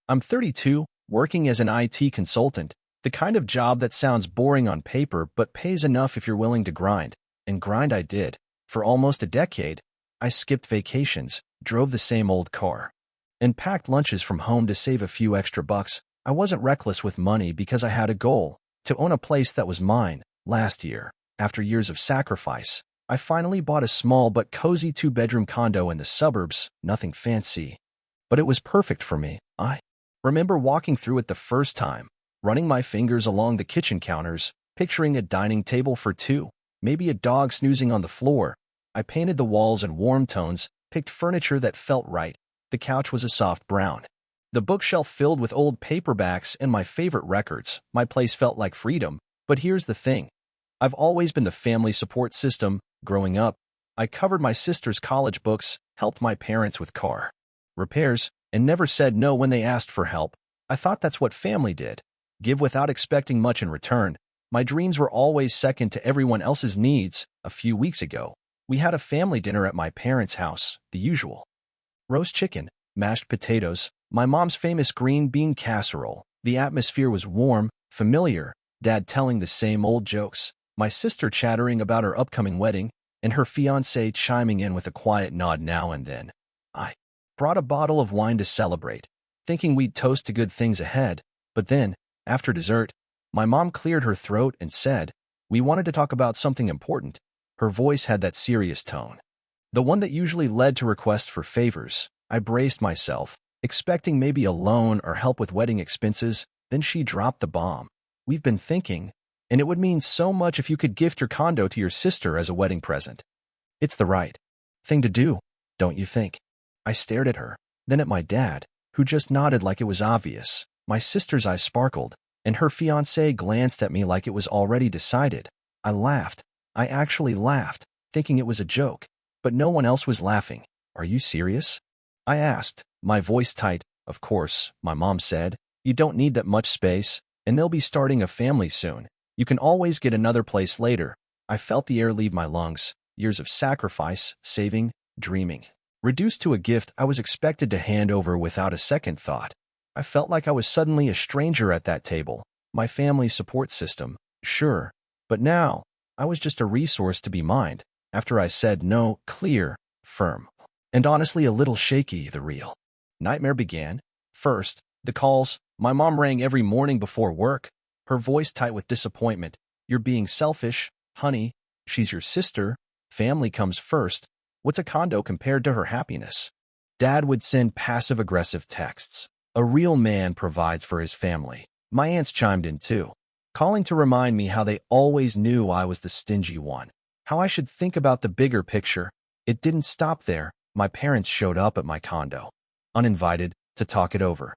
I'm 32, working as an IT consultant, the kind of job that sounds boring on paper but pays enough if you're willing to grind. And grind I did. For almost a decade, I skipped vacations, drove the same old car, and packed lunches from home to save a few extra bucks. I wasn't reckless with money because I had a goal, to own a place that was mine. Last year, after years of sacrifice, I finally bought a small but cozy 2-bedroom condo in the suburbs, nothing fancy. But it was perfect for me. I remember walking through it the first time, running my fingers along the kitchen counters, picturing a dining table for two, maybe a dog snoozing on the floor. I painted the walls in warm tones, picked furniture that felt right. The couch was a soft brown. The bookshelf filled with old paperbacks and my favorite records. My place felt like freedom. But here's the thing. I've always been the family support system. Growing up, I covered my sister's college books, helped my parents with car repairs, and never said no when they asked for help. I thought that's what family did. Give without expecting much in return. My dreams were always second to everyone else's needs. A few weeks ago, we had a family dinner at my parents' house, the usual. Roast chicken, mashed potatoes, my mom's famous green bean casserole. The atmosphere was warm, familiar, Dad telling the same old jokes, my sister chattering about her upcoming wedding, and her fiancé chiming in with a quiet nod now and then. I brought a bottle of wine to celebrate, thinking we'd toast to good things ahead, but then, after dessert, my mom cleared her throat and said, "We wanted to talk about something important." Her voice had that serious tone, the one that usually led to requests for favors. I braced myself, expecting maybe a loan or help with wedding expenses. Then she dropped the bomb. "We've been thinking, and it would mean so much if you could gift your condo to your sister as a wedding present. It's the right thing to do, don't you think?" I stared at her, then at my dad, who just nodded like it was obvious. My sister's eyes sparkled, and her fiancé glanced at me like it was already decided. I laughed. I actually laughed, thinking it was a joke, but no one else was laughing. "Are you serious?" I asked, my voice tight. "Of course," my mom said. "You don't need that much space, and they'll be starting a family soon. You can always get another place later." I felt the air leave my lungs. Years of sacrifice, saving, dreaming, reduced to a gift I was expected to hand over without a second thought. I felt like I was suddenly a stranger at that table. My family support system, sure, but now I was just a resource to be mined. After I said no, clear, firm, and honestly a little shaky, the real nightmare began. First, the calls. My mom rang every morning before work, her voice tight with disappointment. "You're being selfish, honey. She's your sister. Family comes first. What's a condo compared to her happiness?" Dad would send passive-aggressive texts. "A real man provides for his family." My aunts chimed in too, calling to remind me how they always knew I was the stingy one, how I should think about the bigger picture. It didn't stop there. My parents showed up at my condo, uninvited, to talk it over.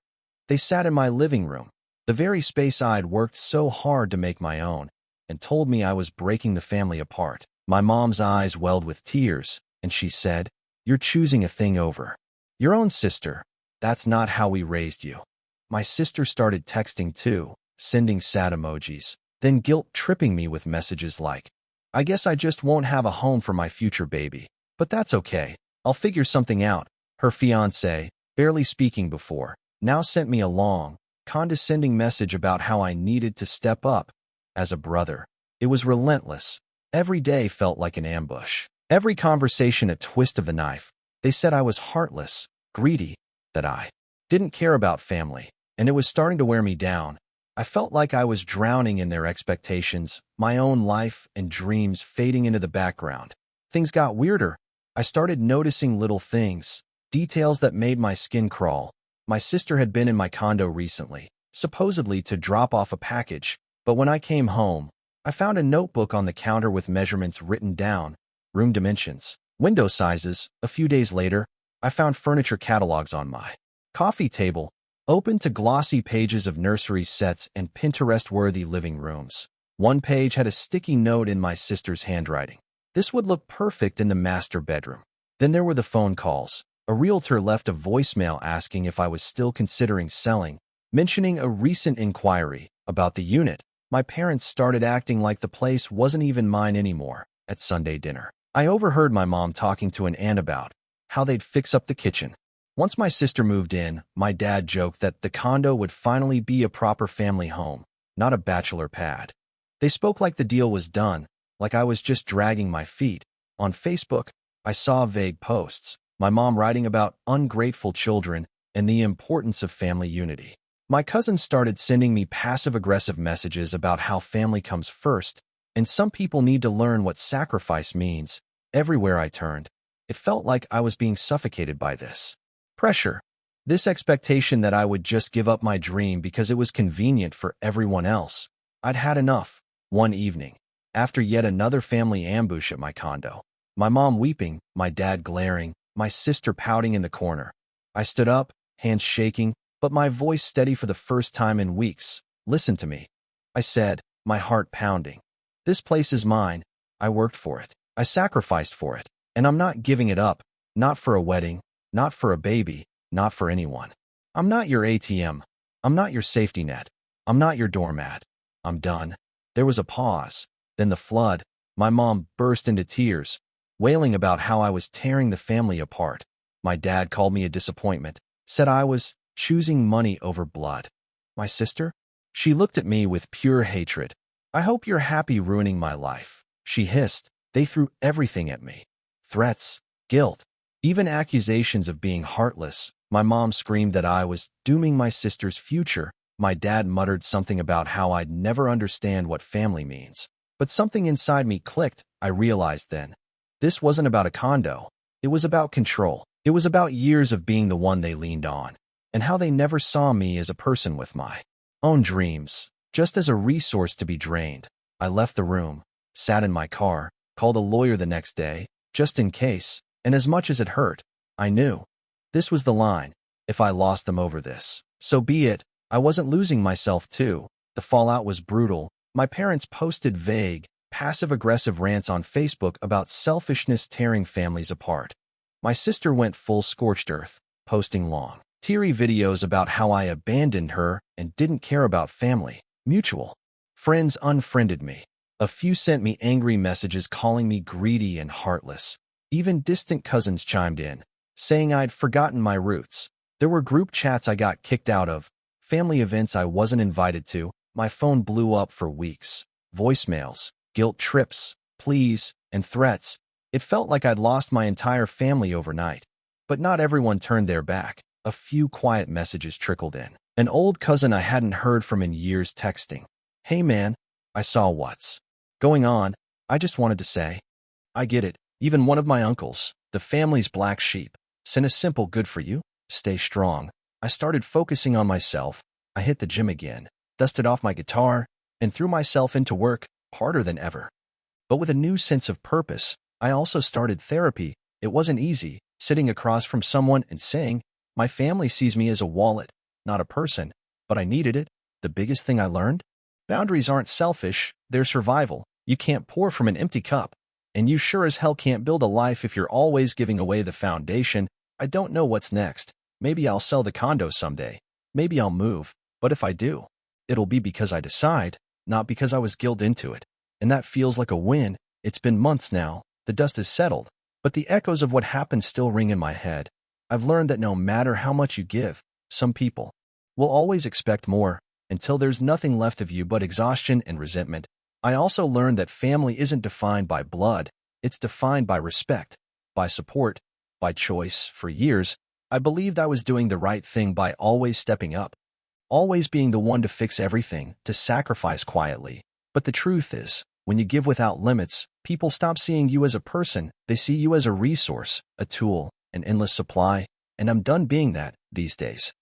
They sat in my living room, the very space I'd worked so hard to make my own, and told me I was breaking the family apart. My mom's eyes welled with tears, and she said, "You're choosing a thing over your own sister. That's not how we raised you." My sister started texting too, sending sad emojis, then guilt-tripping me with messages like, "I guess I just won't have a home for my future baby. But that's okay. I'll figure something out." Her fiancé, barely speaking before, now sent me a long, condescending message about how I needed to step up as a brother. It was relentless. Every day felt like an ambush. Every conversation a twist of the knife. They said I was heartless, greedy, that I didn't care about family, and it was starting to wear me down. I felt like I was drowning in their expectations, my own life and dreams fading into the background. Things got weirder. I started noticing little things, details that made my skin crawl. My sister had been in my condo recently, supposedly to drop off a package, but when I came home, I found a notebook on the counter with measurements written down, room dimensions, window sizes. A few days later, I found furniture catalogs on my coffee table, open to glossy pages of nursery sets and Pinterest-worthy living rooms. One page had a sticky note in my sister's handwriting. "This would look perfect in the master bedroom." Then there were the phone calls. A realtor left a voicemail asking if I was still considering selling, mentioning a recent inquiry about the unit. My parents started acting like the place wasn't even mine anymore. At Sunday dinner, I overheard my mom talking to an aunt about how they'd fix up the kitchen. Once my sister moved in, my dad joked that the condo would finally be a proper family home, not a bachelor pad. They spoke like the deal was done, like I was just dragging my feet. On Facebook, I saw vague posts, my mom writing about ungrateful children and the importance of family unity. My cousins started sending me passive-aggressive messages about how family comes first, and some people need to learn what sacrifice means. Everywhere I turned, it felt like I was being suffocated by this pressure, this expectation that I would just give up my dream because it was convenient for everyone else. I'd had enough. One evening, after yet another family ambush at my condo, my mom weeping, my dad glaring, my sister pouting in the corner, I stood up, hands shaking, but my voice steady for the first time in weeks. "Listen to me," I said, my heart pounding. "This place is mine. I worked for it. I sacrificed for it. And I'm not giving it up. Not for a wedding. Not for a baby. Not for anyone. I'm not your ATM. I'm not your safety net. I'm not your doormat. I'm done." There was a pause. Then the flood. My mom burst into tears, wailing about how I was tearing the family apart. My dad called me a disappointment, said I was choosing money over blood. My sister? She looked at me with pure hatred. "I hope you're happy ruining my life," she hissed. They threw everything at me. Threats, guilt, even accusations of being heartless. My mom screamed that I was dooming my sister's future. My dad muttered something about how I'd never understand what family means. But something inside me clicked. I realized then. This wasn't about a condo. It was about control. It was about years of being the one they leaned on, and how they never saw me as a person with my own dreams, just as a resource to be drained. I left the room, sat in my car, called a lawyer the next day, just in case, and as much as it hurt, I knew. This was the line. If I lost them over this, so be it. I wasn't losing myself too. The fallout was brutal. My parents posted vague, passive-aggressive rants on Facebook about selfishness tearing families apart. My sister went full scorched earth, posting long, teary videos about how I abandoned her and didn't care about family. Mutual friends unfriended me. A few sent me angry messages calling me greedy and heartless. Even distant cousins chimed in, saying I'd forgotten my roots. There were group chats I got kicked out of, family events I wasn't invited to. My phone blew up for weeks. Voicemails, guilt trips, pleas, and threats. It felt like I'd lost my entire family overnight. But not everyone turned their back. A few quiet messages trickled in. An old cousin I hadn't heard from in years texting. "Hey man, I saw what's going on. I just wanted to say, I get it." Even one of my uncles, the family's black sheep, sent a simple "good for you, stay strong." I started focusing on myself. I hit the gym again, dusted off my guitar, and threw myself into work, harder than ever. But with a new sense of purpose. I also started therapy. It wasn't easy, sitting across from someone and saying, "My family sees me as a wallet, not a person," but I needed it. The biggest thing I learned? Boundaries aren't selfish, they're survival. You can't pour from an empty cup, and you sure as hell can't build a life if you're always giving away the foundation. I don't know what's next. Maybe I'll sell the condo someday. Maybe I'll move. But if I do, it'll be because I decide, not because I was guilted into it. And that feels like a win. It's been months now. The dust has settled, but the echoes of what happened still ring in my head. I've learned that no matter how much you give, some people will always expect more, until there's nothing left of you but exhaustion and resentment. I also learned that family isn't defined by blood. It's defined by respect, by support, by choice. For years, I believed I was doing the right thing by always stepping up, always being the one to fix everything, to sacrifice quietly. But the truth is, when you give without limits, people stop seeing you as a person. They see you as a resource, a tool, an endless supply, and I'm done being that these days.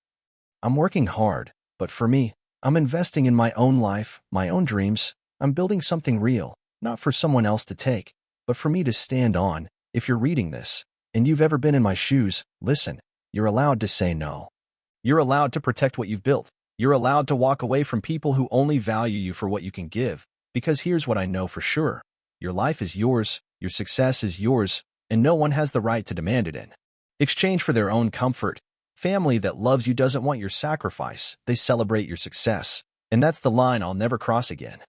I'm working hard, but for me, I'm investing in my own life, my own dreams. I'm building something real, not for someone else to take, but for me to stand on. If you're reading this, and you've ever been in my shoes, listen, you're allowed to say no. You're allowed to protect what you've built. You're allowed to walk away from people who only value you for what you can give. Because here's what I know for sure. Your life is yours, your success is yours, and no one has the right to demand it in exchange for their own comfort. Family that loves you doesn't want your sacrifice. They celebrate your success. And that's the line I'll never cross again.